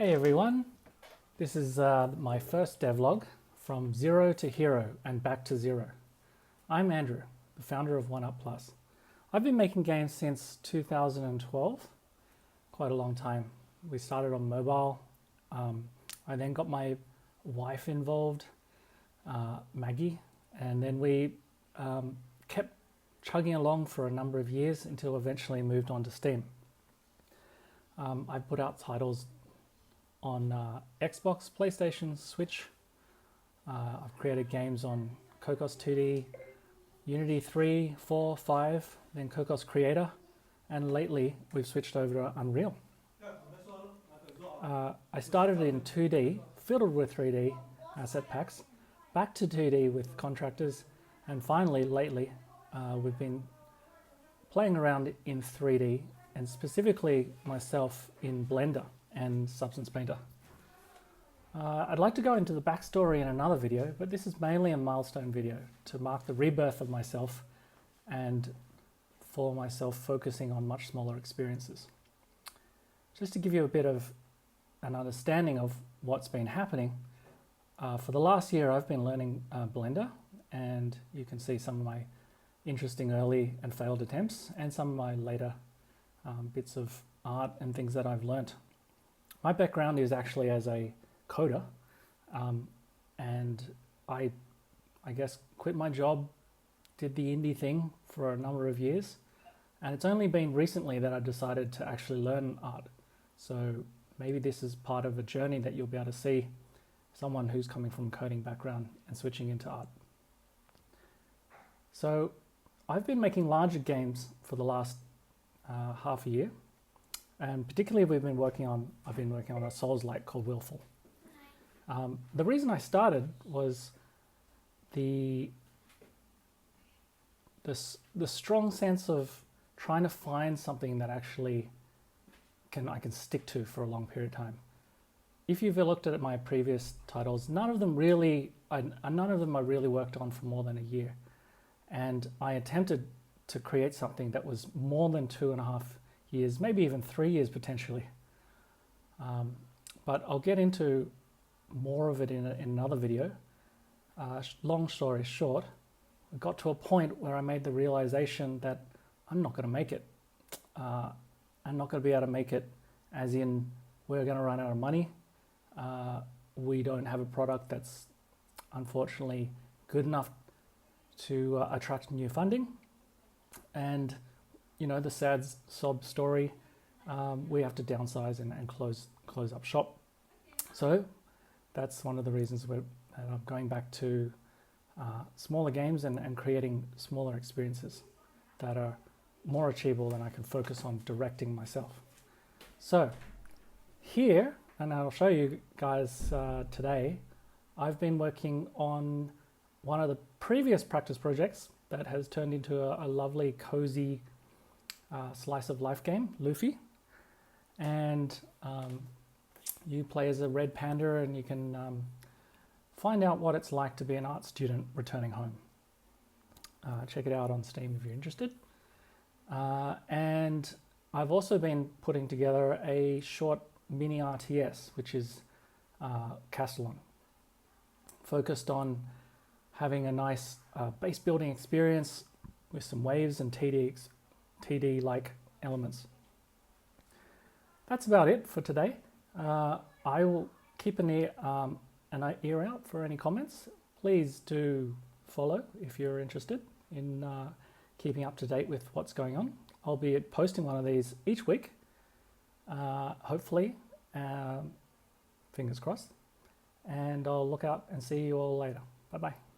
Hey everyone, this is my first devlog from zero to hero and back to zero. I'm Andrew, the founder of OneUp+. I've been making games since 2012, quite a long time. We started on mobile. I then got my wife involved, Maggie, and then we kept chugging along for a number of years until eventually moved on to Steam. I put out titles on Xbox, PlayStation, Switch. I've created games on Cocos 2D, Unity 3, 4, 5, then Cocos Creator, and lately we've switched over to Unreal. I started in 2D, fiddled with 3D asset packs, back to 2D with contractors, and finally lately we've been playing around in 3D, and specifically myself in Blender and Substance Painter. I'd like to go into the backstory in another video, but this is mainly a milestone video to mark the rebirth of myself and for myself focusing on much smaller experiences. Just to give you a bit of an understanding of what's been happening, for the last year I've been learning Blender, and you can see some of my interesting early and failed attempts and some of my later bits of art and things that I've learnt. My background is actually as a coder, and I guess quit my job, did the indie thing for a number of years, and it's only been recently that I decided to actually learn art. So maybe this is part of a journey that you'll be able to see someone who's coming from a coding background and switching into art. So I've been making larger games for the last half a year. And particularly I've been working on a Souls-like called Willful. The reason I started was the strong sense of trying to find something that actually I can stick to for a long period of time. If you've looked at my previous titles, none of them I really worked on for more than a year. And I attempted to create something that was more than 2.5 years, maybe even 3 years potentially. But I'll get into more of it in another video. Long story short, I got to a point where I made the realization that I'm not going to make it. I'm not going to be able to make it as in we're going to run out of money. We don't have a product that's unfortunately good enough to attract new funding. And you know, the sad sob story, we have to downsize and close up shop. So that's one of the reasons that I'm going back to smaller games and creating smaller experiences that are more achievable and I can focus on directing myself. So here, and I'll show you guys today, I've been working on one of the previous practice projects that has turned into a lovely, cozy slice of life game, Luffy, and you play as a red panda and you can find out what it's like to be an art student returning home. Check it out on Steam if you're interested. And I've also been putting together a short mini RTS, which is Castellon, focused on having a nice base building experience with some waves and TD-like elements. That's about it for today. I will keep an ear out for any comments. Please do follow if you're interested in keeping up to date with what's going on. I'll be posting one of these each week, hopefully, fingers crossed, and I'll look out and see you all later. Bye-bye.